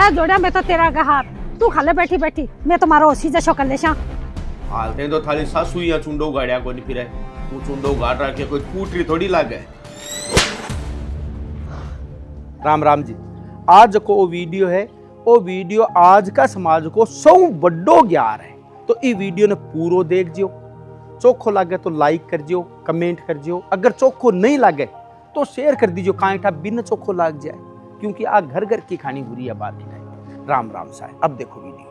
मैं जोड़ा मैं तो तेरा का हाथ तू खाले बैठी बैठी मैं तुम्हारा ओसी जैसो कर ले शा हालते तो थाली सासू या चुंडो गाड़िया को नहीं फिरे तू चुंडो गाड़ रखे कोई फूटरी थोड़ी लागे। राम राम जी। आज को वीडियो है वो वीडियो आज का समाज को सौ बड़ो ज्ञान है तो ये वीडियो ने पूरो देख जियो। चोखो लागे तो लाइक कर जियो, कमेंट कर जियो, अगर चोखो नहीं लागे तो शेयर कर दीजियो कांटा बिन चोखो लाग जाए, क्योंकि आ घर घर की खानी बुरी है बात नहीं। राम राम साहब। अब देखो वीडियो।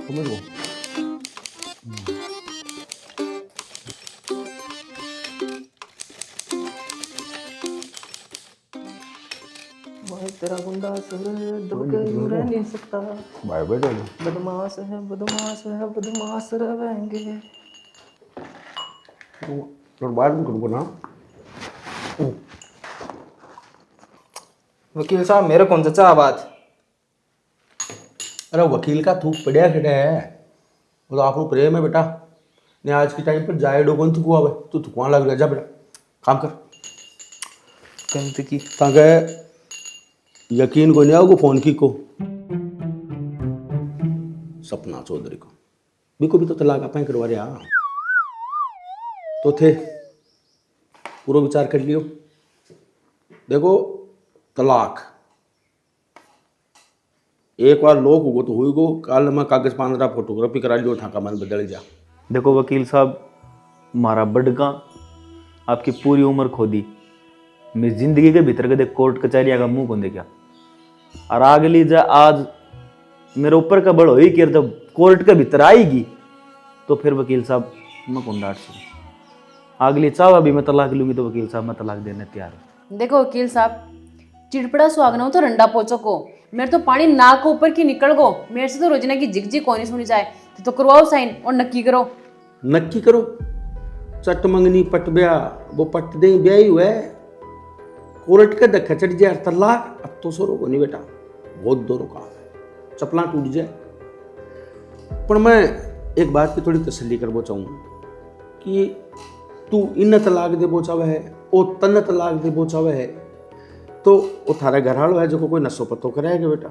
समझ लो। तेरा गुंडा दब के रह नहीं सकता। बाय बाय बदमाश है बदमाश रहेंगे। तो बात में करूँगा ना। वकील साहब मेरे कौन सा बात। अरे वकील का थूक पड़िया खड़े है वो तो आपको प्रेम है बेटा ने आज के टाइम पर जाए डोगन थुकवा हुआ तू थुकवा लग रहा जा बेटा काम कर गंदगी ताकि यकीन को नहीं आओगे फोन की को सपना चौधरी को भी तो तलाक आप करवा रहे तो थे पूरा विचार कर लियो। देखो तलाक एक बार लोग होगो तो हुई गो कल मैं कागज पान रहा फोटोग्राफी करा लियो ठाका मन बदल जा। देखो वकील साहब मारा बड़का आपकी पूरी उम्र खो दी। मैं जिंदगी के भीतर कदे कोर्ट कचहरिया का मुंह कौन देखा और आगे ली जा आज मेरे ऊपर का बड़ हो ही कि जब कोर्ट के भीतर आएगी तो फिर वकील साहब मैं कौन डांट सकूं। अगली चाह अभी मैं तलाक लूंगी तो वकील साहब मैं तलाक देने तैयार हूँ। देखो वकील साहब चिड़पड़ा सुहागना हो तो रंडा पोचो को मेरे तो पानी नाक ऊपर की निकल गो मेरे से तो रोजना की झिक कौन सुनी जाए तो करवाओ साइन और नक्की करो। नक्की करो चट मंगनी पट ब्या वो पट दे ब्या ही हुआ कोर्ट के धक्का चढ़ जाए तलाक अब तो सो को नहीं बेटा बहुत दोनों काम है चपला टूट जाए। पर मैं एक बात की थोड़ी तसल्ली करना चाहूँ कि तू इन तलाक दे बोचावे है ओ तन तलाक दे बोचावे है तो वो थारा घर हालो है जो कोई नशो पत्तो कराएगा बेटा।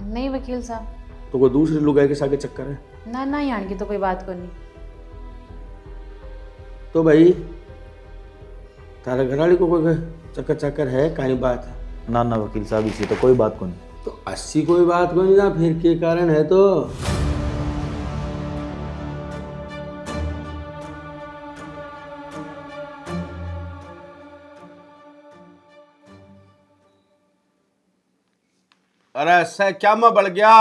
नहीं वकील साहब तो कोई दूसरे लुगाई के सागे चक्कर है ना यहाँ की तो कोई बात को नहीं। तो भाई तारा घराली को कोई चक्कर है कहीं बात है ना वकील साहब इसी तो कोई बात को नहीं। तो अस्सी कोई बात को नहीं ना फिर के कारण है तो अरे ऐसा क्या मैं बढ़ गया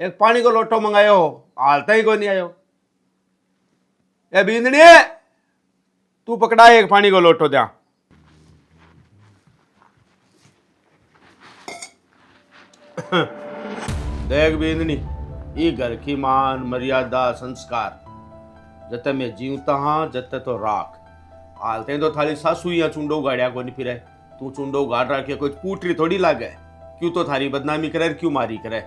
एक पानी को लोटो मंगायो हालता ही कोई नहीं आयो। ए बींदनी तू पकड़ा एक पानी को लोटो दिया। देख बींदनी ये घर की मान मर्यादा संस्कार जते मैं जीवता हाँ जते तो राख हालते तो थाली सासू या चुंडो गाड़िया को नहीं फिरे तू चुंडो गाड़ रखे कोई पूटरी थोड़ी लागे क्यों तो थारी बदनामी करे क्यों मारी करे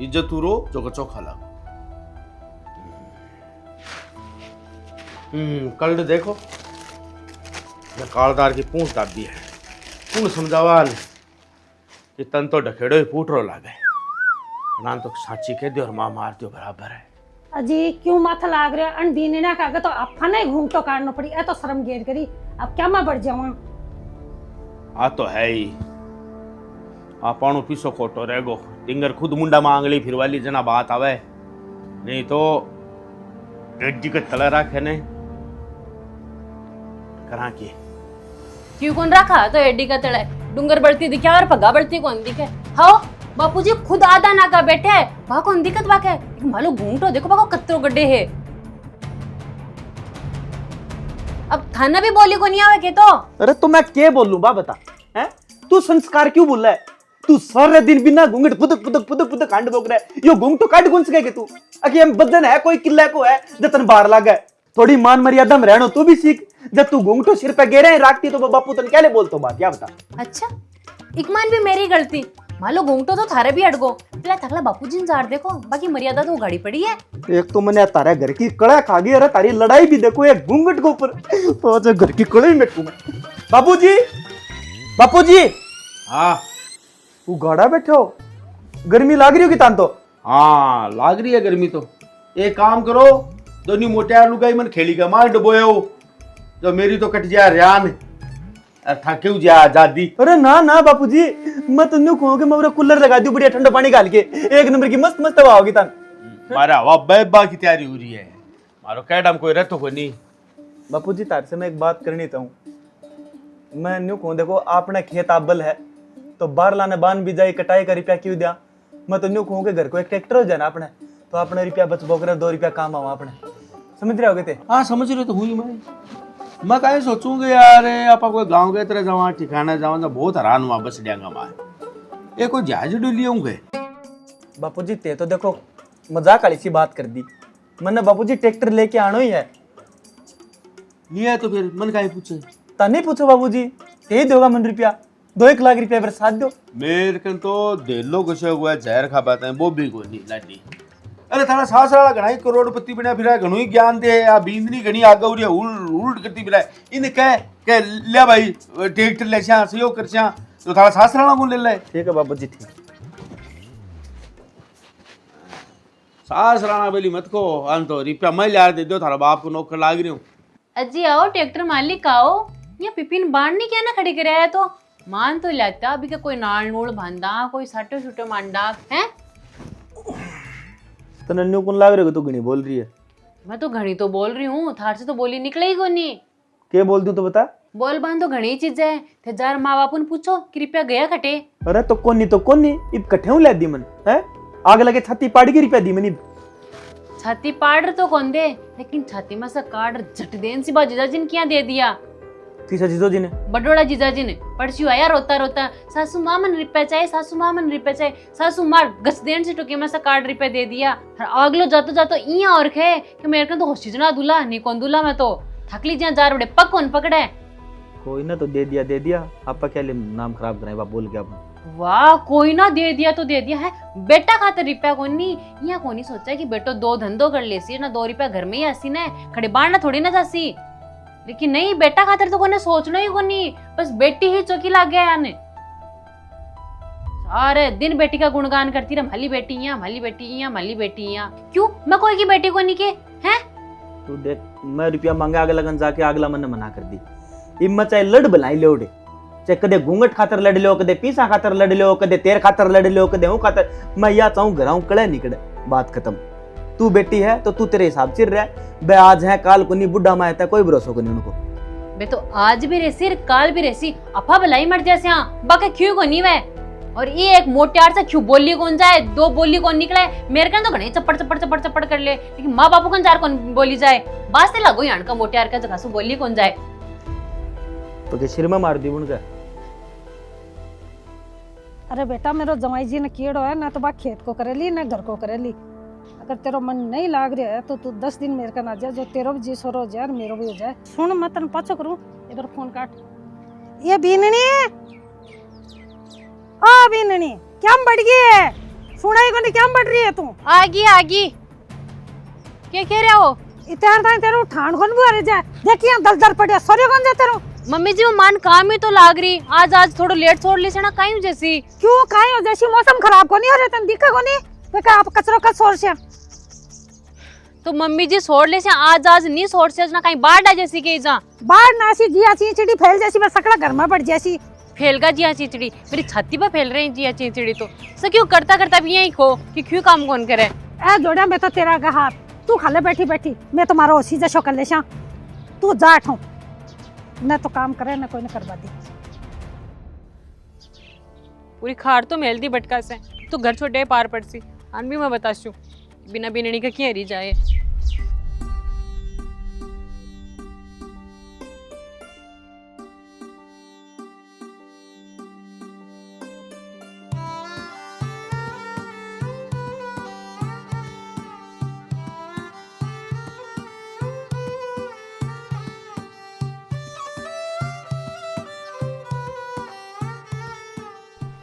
इज्जत तू रो जो को चोखा लागो। कल देखो ये कालदार की पूंछ दाबी है कौन समझावाल कि तन तो ढकेड़ो ही पूटरो लागे नान तो साची कह दियो और मां मार दियो बराबर है। अजी क्यों माथा लाग रहा अनदीने ना कागे तो आप फने घूमटो काटना पड़ी ए तो शर्म गेर करी अब क्या मैं बढ़ जाऊं। आ तो है ही आपणो पीछो खोटो रहेगो टिंगर खुद मुंडा में आंगली फिरवाली जना बात आवे नहीं तो गड्डी के तले रखे ने करा के क्यों कौन रखा तो एडी का तड़े डूंगर बढ़ती दिखे और पगा बढ़ती कौन दिखे। हाँ बापूजी खुद आधा ना का बैठे है वहां कौन दिक्कत वाके मालो घूमटो देखो बाको कत्रो गड्ढे है। अब थाना भी बोली को नहीं आवे के तो। अरे तो मैं क्या बोलूं बा बता हैं तू संस्कार क्यों बोल रहा है। तू सारे दिन बिना घूंघट पुदक पुदक पुदक पुदक कांड बोक रहा है। यो घूंघ तो काट गुंस गए के तू अके हम बदन है कोई किला को है जतन बाहर लागे। थोड़ी मान मर्यादा में रहनो तू भी सीख। जब तू घूंघ तो सिर पे गेरे राखती तो बापू तन क्या ले बोलतो बात क्या बता। अच्छा इकमान भी मेरी गलती मान लो घूंघटो तो थारे भी अटगो तेरा थकला बापूजी ने जार देखो बाकी मर्यादा तो गाड़ी पड़ी है। एक तो मैंने तारे घर की कड़ा खा गई अरे तारी लड़ाई भी देखो एक घूंघट के ऊपर तो घर की कड़ाई में मैं बापूजी बापूजी हाँ तू गाड़ा बैठे हो गर्मी लाग रही हो कि तान तो। हाँ लाग रही है गर्मी तो। एक काम करो दोनी मोटियार लुगाई मन खेली का मार डबोए हो जो मेरी तो कट जाए रियान थके जा आजादी। अरे ना ना बापूजी मैं तुन्नू कहूँ कि मैं कूलर लगा दूं बढ़िया ठंडा पानी डाल के एक नंबर की मस्त मस्त हवा होगी तान। मारा हवा बैबा की तैयारी हो रही है मारो कैडम कोई रहतो को नहीं। बापूजी तार से मैं एक बात करनी चाहूँ। मैं न्यू कहूँ देखो आपने खेत आबल है तो बाहर लाने बान भी जाए कटाई का रुपया क्यों दिया। मैं तो न्यू कहूँ कि घर को एक ट्रैक्टर हो जाए ना अपने तो अपने रुपया बच बोकर 2 रुपया काम आवा अपने समझ रहे हो गए थे। हाँ समझ रहे तो हुई मैं कहीं सोचूंगे यार आप कोई गांव के तरह जावा ठिकाना जावा तो बहुत हैरान हुआ बस डेंगा मार एक कोई जहाज डुली होंगे। बापूजी ते तो देखो मजाक वाली सी बात कर दी मैंने बापूजी ट्रैक्टर लेके आना ही है। लिया तो फिर मन का ही पूछे ता नहीं पूछो बाबूजी ते ही दोगा मन रुपया 2-1 लाख रुपया बरसात दो। मेरे कन तो देलो घुसे हुआ जहर खा पाते हैं वो भी कोई नहीं लाडी। अरे थाना सास वाला घना ही करोड़पति बना फिर घणो ही ज्ञान दे या बींदनी घनी आगे उड़ी उल्ट करती फिर इन कह ले भाई ट्रैक्टर ले छा सहयोग कर छा तो थाना सास वाला को ले ले। ठीक है बाबूजी ठीक। सास राणा बेली मत को अंत रुपया मैं लिया दे दो थारा बाप को नौकर लाग रही हूँ। अजी आओ ट्रैक्टर मालिक आओ या पिपिन बाढ़ नहीं क्या ना खड़ी करे है तो मान तो लेता अभी का कोई नाल नूल बांधा कोई साटो छुटो मांडा है। तो नन्नू कौन लाग रहे हो तू घनी बोल रही है। मैं तो घड़ी तो बोल रही हूँ थार से तो बोली निकले ही कोनी। क्या बोल दूं तो बता। बोल बांध तो घनी चीज है थे जार माँ बापू पूछो कृपया गया खटे। अरे तो कौन नहीं इब कट्ठे हूँ लै दी मन है आग लगे छाती पाड़ के रुपया दी मनी। छाती पाड़ तो कौन दे लेकिन छाती में से काट झट देन सी बाजीजा जिन क्या दे दिया तीसरा जीजो जी ने बडोड़ा जीजा जी ने पड़छू आया रोता रोता सासू माँ मन रिपे चाहे सासू माँ मन रिपे चाहे सासू मार गस देन से टुके में से काट रुपये दे दिया आगलो जातो जातो इया और खे कि मेरे को तो होशिजना दूल्हा नहीं कौन दूल्हा मैं तो थकली जा जार बड़े पक कौन पकड़े कोई ना तो दे दिया आपका क्या नाम खराब कराए बोल गया वाह कोई ना दे दिया तो दे दिया है बेटा खातर रुपया कोनी यहाँ कोनी सोचा कि बेटो 2 धंधो कर लेसी ना 2 रुपया घर में ही आसी ना खड़े बाढ़ थोड़ी ना जासी लेकिन नहीं बेटा खातर तो कोने सोचना ही कोनी बस बेटी ही चौकी लाग गया याने सारे दिन बेटी का गुणगान करती रहा भली बेटी यहाँ भली बेटी यहाँ भली बेटी यहाँ क्यों मैं कोई की बेटी को नहीं के हैं। तू देख मैं रुपया मांगा आगे लगन जाके अगला मन मना कर दी हिम्मत चाहे लड़ बनाई लोडे चाहे कदे घूंघट खातर लड़ लो कदे पीसा खातर लड़ लो कदे तेर खातर लड़ लो कदे हूँ खातर मैं या चाहूँ घराऊ कड़े निकले बात खत्म। तू बेटी है तो तू तेरे हिसाब से रह बे आज है काल को नहीं बुढ़ा मायता कोई भरोसा को नहीं उनको बे तो आज भी रेसी काल भी रेसी अफा भलाई मर जैसे यहाँ बाकी क्यों को नहीं वह और ये एक मोटियार से क्यों बोली कौन जाए 2 बोली कौन निकले मेरे कन तो घने चप्पड़ कर ले लेकिन माँ बापू कन जार कौन बोली जाए बास से लगो यान का मोटियार का जगह से बोली कौन जाए तो के सिर में मार दी उनका। अरे बेटा मेरो जमाई जी ने कीड़ो है ना तो बा खेत को करेली ना घर को करेली अगर तेरो मन नहीं लाग रहा है तो तू 10 दिन मेरे का ना जा जो तेरो भी जी सोरो हो जाए और मेरो भी हो जाए। सुन मैं तन पाछो करूं इधर फोन काट ये बीननी आ बीननी क्या बढ़ गई है सुनाई को नहीं क्या बढ़ रही है तू आगी क्या कह रहे हो इतार था तेरो ठाण कौन भी आ जाए देखिए दल दल पड़े सोरे कौन जा तेरो मम्मी जी वो मान काम ही तो लाग रही आज थोड़ा लेट छोड़ ली ना काई जैसी क्यों काई हो जैसी मौसम खराब को नहीं हो रहा तन दिखा को नहीं देखा आप कचरो का सोर से तो मम्मी जी छोड़ ले से आज नहीं छोड़ से ना कहीं बाढ़ आ जैसी के जा बाढ़ ना सी जिया चींचड़ी फैल जैसी बस सकड़ा घर में पड़ जैसी फैलगा जिया चींचड़ी मेरी छाती पर फैल रही जिया चींचड़ी तो सो क्यों करता भी यही खो कि क्यों काम कौन करे ए जोड़ा मैं तो तेरा का हाथ तू खाले बैठी मैं तुम्हारा ओसी जैसो कर ले शा तू जाट हूँ न तो काम करे न कोई न करवा दी पूरी खार तो मेल दी बटका से तो घर छोटे पार पड़सी आन भी मैं बताशू बिना बिननी का क्या हरी जाए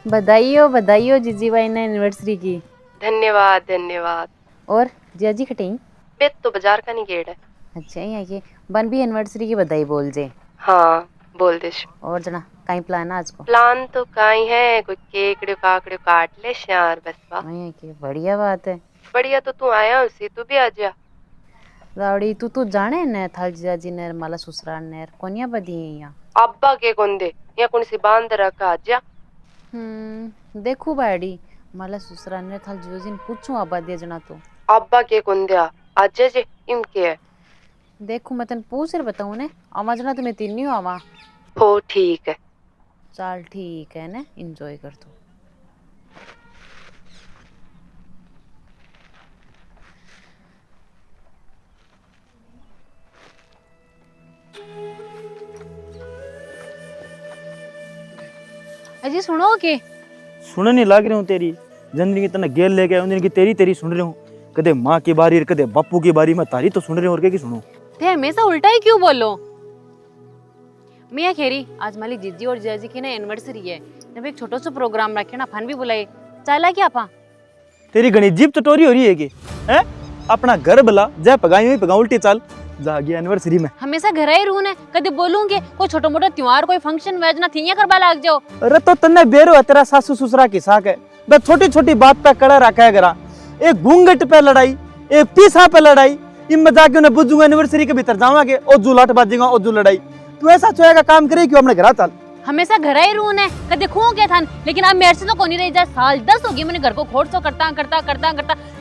बधाई हो जीजी भाई ने एनिवर्सरी की। धन्यवाद धन्यवाद। और जिया जी खटेई बेत तो बाजार का नहीं गेड़ है। अच्छा यहाँ के बन भी एनिवर्सरी की बधाई बोल जे। हाँ बोल देश। और जना कहीं प्लान है आज को? प्लान तो काई है, कोई केकड़े काकड़े काट ले यार बस बा। यहाँ के बढ़िया बात है। बढ़िया तो तू आया उसी, तू भी आ जा। रावड़ी तू जाने न थाल जिया जी ने माला ससुराल ने कोनिया बदी है यहाँ। अब्बा के कौन दे या कौन सी बांध रखा आ जा। देखू बाड़ी माला ससुराल ने थाल जियो जी ने पूछूं आबा दे जना तो। अब्बा के कौन दिया आज जे इनके है। देखू मैं तन पूछ कर बताऊं ने आवा जना तुम्हें तीन नहीं आवा। हो ठीक है। चल ठीक है ना, एंजॉय कर तू। अजी सुनो के सुनने लग रहा हूँ तेरी जिंदगी की तना गेल लेके आऊं की तेरी सुन रहा हूँ। कदे माँ की बारी कदे बापू की बारी, मैं तारी तो सुन रही हूँ और क्या की सुनूं। ते हमेशा उल्टा ही क्यों बोलो? मियाँ खेरी आज माली जीजी और जिया जी की ना एनिवर्सरी है, जब एक छोटा सा प्रोग्राम रखे ना फन भी बुलाए, चला क्या पा? तेरी गणी जीप चटोरी हो रही है कि हैं? अपना घर बला जय पगाई हुई पगा उल्टी चाल जा गया एनिवर्सरी में। हमेशा घर ही रू ने कदे बोलूंगे कोई छोटा मोटा त्योहार कोई फंक्शन वेजना थी करवा लाग जाओ। अरे तो तन्ने बेरो है तेरा सासू ससुरा की साक है, बस छोटी छोटी बात पे कड़ा रखा है गरा। एक घूंघट पे लड़ाई, एक पीसा पे लड़ाई, इन मजाक उन्हें बुझूंगा एनिवर्सरी के भीतर जावांगे और जू लाट बाजेगा और जू लड़ाई। तू ऐसा चोएगा काम करे क्यों अपने घर चल। हमेशा घर ही रू ने कदे खू के थान, लेकिन अब मेरे से तो कोनी रही जाए। साल 10 हो गए मैंने घर को खोट सो करता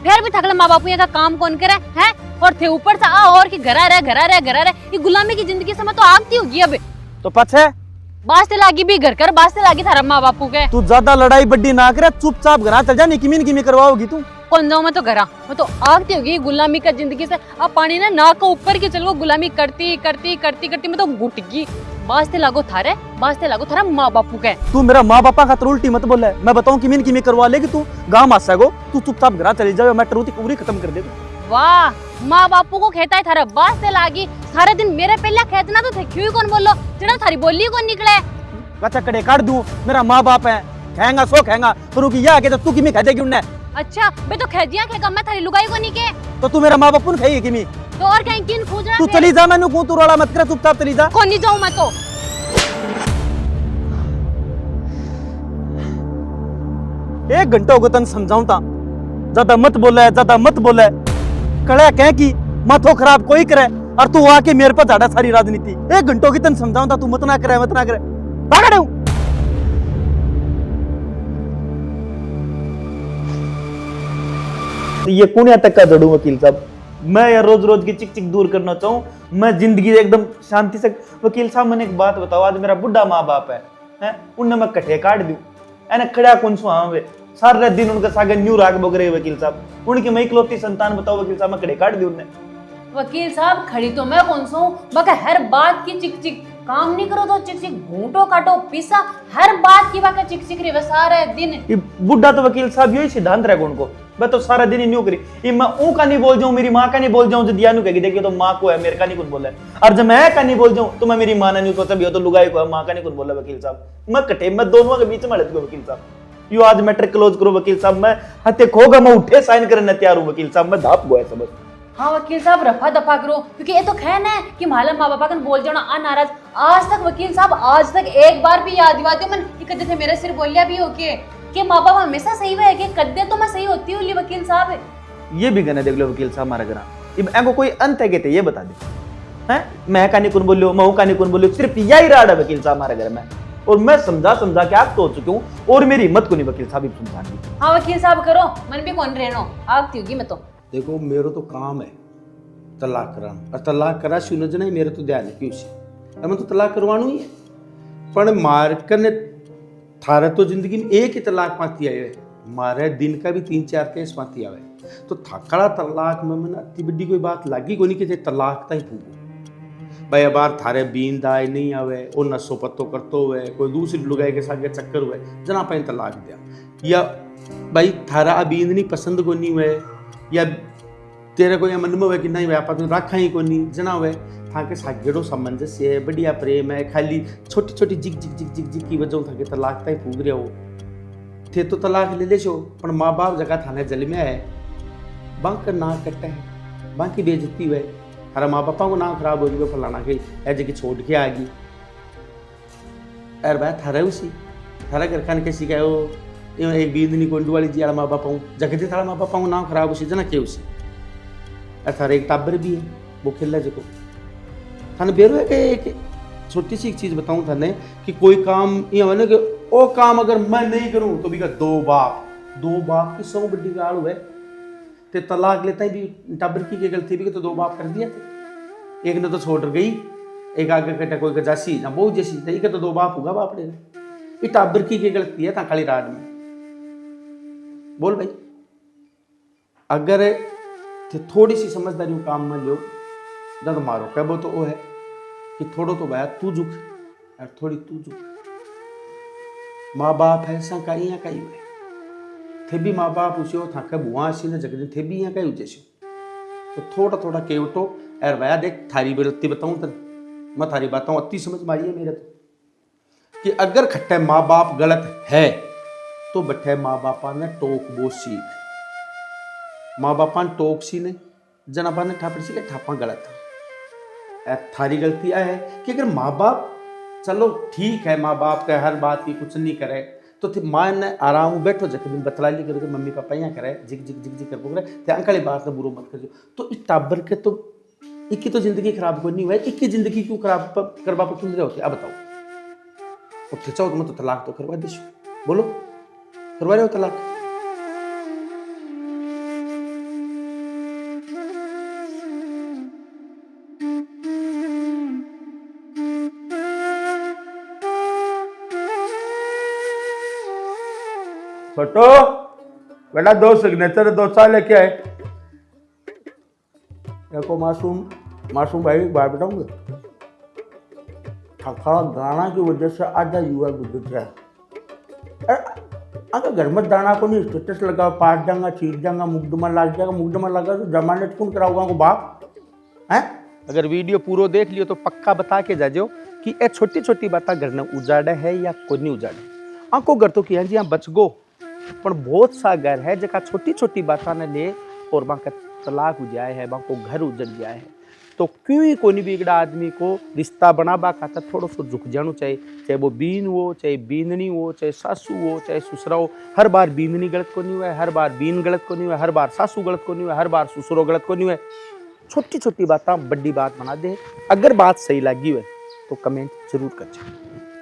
फिर भी थकले माँ बापू का काम कौन करे हैं। और थे ऊपर से आ और की घरा रहे ये गुलामी की जिंदगी से मैं तो आगती होगी अब। तो पछे बास्ते लागी भी घर कर बास्ते लागी थारा माँ बापू के। तू ज्यादा लड़ाई बड्डी ना करे, चुपचाप घर चल जा, निकी करवाओगी तू। कौन जाऊं मैं तो घरा, मैं तो आगती होगी गुलामी का जिंदगी से। अब पानी ना नाक को ऊपर की चलो गुलामी करती मैं तो घुट गई। बास्ते लागो थारा माँ बापू के। तू मेरा माँ बापा का उल्टी मत बोले, मैं बताऊं कि किमी करवा लेगी तू गाँव मासागो। तू चुपचाप घर चली जाओ, मैं टरूती पूरी खत्म कर दे। वाह माँ बापू को खेता है थारा बास्ते लागी, सारे दिन मेरे पहले खेतना तो थे क्यों कौन बोलो जिना थारी बोली कौन निकले। कच्चा कड़े काट दूं, मेरा माँ बाप है, खाएगा सो खाएगा, पर कि यह तो तू किमी खा देगी उन्हें। अच्छा बे तो खेजिया खेगा मैं थारी लुगाई को नहीं के। तो तू मेरा माँ बापू ने खाई किमी तो और कहीं किन खोजना। तू चली जा, मैंने तू रोड़ा मत कर, चुपचाप चली जा। कौन नहीं जाऊं मैं तो। एक घंटा होगा तन समझाऊं ता ज्यादा मत बोले कड़ा कह की माथो खराब कोई करे और तू आके मेरे पर झाड़ा सारी राजनीति। एक घंटों की तन समझाऊं ता तू मत ना करे भागा दे। ये कुनिया तक का जड़ू वकील साहब, मैं यार रोज की चिक दूर करना चाहूँ, मैं जिंदगी एकदम शांति से। वकील साहब मैंने एक बात बताओ, आज मेरा बुढ़ा माँ बाप है उनने मैं कट्ठे काट दूं एने खड़ा कौन सो हाँ वे सारे दिन उनका सागे न्यू राग बग रहे वकील साहब, उनकी मैं इकलौती संतान बताओ वकील साहब, मैं खड़े काट दी उनने। वकील साहब खड़ी तो मैं कौन सा हूँ, बाकी हर बात की चिक काम नहीं करो तो चिक घूंटो काटो पीसा, हर बात की बात चिक रही सारे दिन। ये बुढ़ा तो वकील साहब यही सिद्धांत रहेगा उनको, मैं तो सारा दिन ही न्यू करी। ये मैं ऊ का नहीं बोल जाऊं, मेरी माँ का नहीं बोल जाऊं, जो दिया नु कहेगी देखिए तो माँ को है, मेरे का नहीं कुछ बोला है। और जब मैं का नहीं बोल जाऊं तो मैं मेरी माँ ने नहीं सोचा भी हो तो लुगाई को है, माँ का नहीं कुछ बोला वकील साहब। मैं कटे मैं दोनों के बीच में लटको वकील साहब। यू आज मैटर क्लोज करो वकील साहब, मैं हत्या खोगा मैं उठे साइन करने तैयार हूँ वकील साहब, मैं धाप गया समझ। हाँ वकील साहब रफा दफा करो, क्योंकि ये तो कहना है कि माला माँ बापा का बोल जाना आ नाराज। आज तक वकील साहब आज तक एक बार भी याद दिवा दो मन कि कदे थे मेरे सिर बोलिया भी हो के माँ बाप हमेशा सही हुए कि कदे तो मैं सही होती हूँ वकील साहब। ये भी गने देख लो वकील साहब, हमारा गना इनको कोई अंत है कहते ये बता दे हैं। मैं का नहीं कौन बोलियो, महू का नहीं कौन बोलियो, सिर्फ यही रहा है वकील साहब हमारे घर में। और मैं समझा के आप तो चुकी हूँ और मेरी हिम्मत को नहीं वकील साहब समझानी। हाँ वकील साहब करो, मन भी कौन रहनो आगती होगी मैं तो। देखो मेरा तो काम है तलाक कराना, और तलाक करा सुन जना मेरे तो ध्यान है क्यों से मैं तो तलाक करवाणु ही है। पर मारकर ने थारे तो जिंदगी में एक ही तलाक पाती आए, मारे दिन का भी 3-4 केस पाती आवे, तो थकड़ा तलाक में मैंने अति बड़ी कोई बात लागी को नहीं कि तलाक ता ही फूको भाई। बार थारे बींद आए नहीं आवे और नशो पत्तो करतो हुए कोई दूसरी लुगाई के साथ चक्कर हुए जना पाए तलाक दिया, या भाई थारा अबींद नहीं पसंद को नहीं हुए, या तेरे को या मन में हुए कि नहीं व्यापार तो रखा ही को नहीं जना हुए था के सागेड़ो सामंजस्य है, बढ़िया प्रेम है, खाली छोटी छोटी जिक की वजह था के तलाक ता ही फूक रहे हो। थे तो तलाक ले ले छो पण माँ बाप जगह थाने जल में है बंक ना कटे है बंक की बेइज्जती हुए हमारा माँ बापा को नाम खराब हो जाएगा फलाना के ऐसे की छोड़ के आ गई यार भाई थारा उसी थारा घर खान कैसी का वो एक बींदनी कोंडू वाली जी माँ बापा हूँ जगह थारा माँ बापा को नाम खराब उसी जना के उसी यार थारा एक टाबर भी है वो खेल जो थाने बेरो है कि एक छोटी सी एक चीज बताऊं थाने कि कोई काम ये हो ना कि वो काम अगर मैं नहीं करूं तो भी का दो बाप की सौ बड़ी गाल हुए ते तलाक लेता ही भी टाबर की गलती भी तो दो बाप कर दिया थे एक ने तो छोड़ गई एक आगे कटा कोई गजासी ना बहुत जैसी तो एक तो दो बाप होगा बाप ने ये टाबर की गलती है ता काली रात में बोल भाई अगर थे थोड़ी सी समझदारी काम में लो जब मारो क्या वो तो वो है कि थोड़ो तो भाया तू झुक और थोड़ी तू झुक माँ बाप है ऐसा कहीं या कहीं हुए थे भी माँ बाप उसे था कब बुआ सी ने जगह थे भी यहाँ कहीं उजे तो थोड़ा थोड़ा केवटो यार भाया देख थारी गलती बताऊँ तो मैं थारी बताऊँ अति समझ में आई है मेरे तो कि अगर खट्टे माँ बाप गलत है तो बैठे माँ बापा ने टोक वो सीख माँ बापा ने टोक सी ने जनाबा ने ठापर सी के ठापा गलत है थारी गलती है कि अगर माँ बाप चलो ठीक है माँ बाप का हर बात की कुछ नहीं करे तो थे माँ ने आराम बैठो जब दिन बतला ली करो मम्मी पापा यहाँ करे जिग जिग जिग जिग कर पोकरे ते अंकल बात ना बुरो मत करजो तो इस टाबर के तो इक्की तो जिंदगी खराब कोई नहीं हुआ इक्की जिंदगी क्यों खराब करवा पर क्यों होती अब बताओ अब चाहो तो मैं तो तलाक तो करवा दे बोलो करवा रहे हो तलाक छोटो बेटा 2 सिग्नेचर 2 साल लेके आए देखो मासूम भाई बात बताऊंगे खड़ा गाना की वजह से आधा युवा गुजर रहा है अगर घर में दाना को नहीं स्टेटस लगा पास जाऊंगा चीज जाऊंगा मुकदमा लग जाएगा मुकदमा लगा तो जमानत कौन कराऊंगा को बाप है अगर वीडियो पूरा देख लियो तो पक्का बता के जाजो कि ये छोटी छोटी बातें घर ने उजाड़ा है या कोई नहीं उजाड़े आंखों घर तो किया जी यहाँ बच गो पर बहुत सा घर है जगह छोटी छोटी बातों ने ले और वहाँ का तलाक हो जाए है वहाँ को घर उजड़ जाए है तो क्यों ही कोई भी एक आदमी को रिश्ता बनाबा खाता थोड़ा सा झुक जाना चाहिए चाहे वो बीन हो चाहे बीननी हो चाहे सासू हो चाहे ससुरा हो हर बार बीननी गलत को नहीं हुआ है हर बार बीन गलत को नहीं हुआ हर बार सासू गलत को नहीं हुआ हर बार ससुरो गलत को नहीं हुआ छोटी छोटी बातें बड़ी बात बना दे अगर बात सही लगी हुई तो कमेंट जरूर कर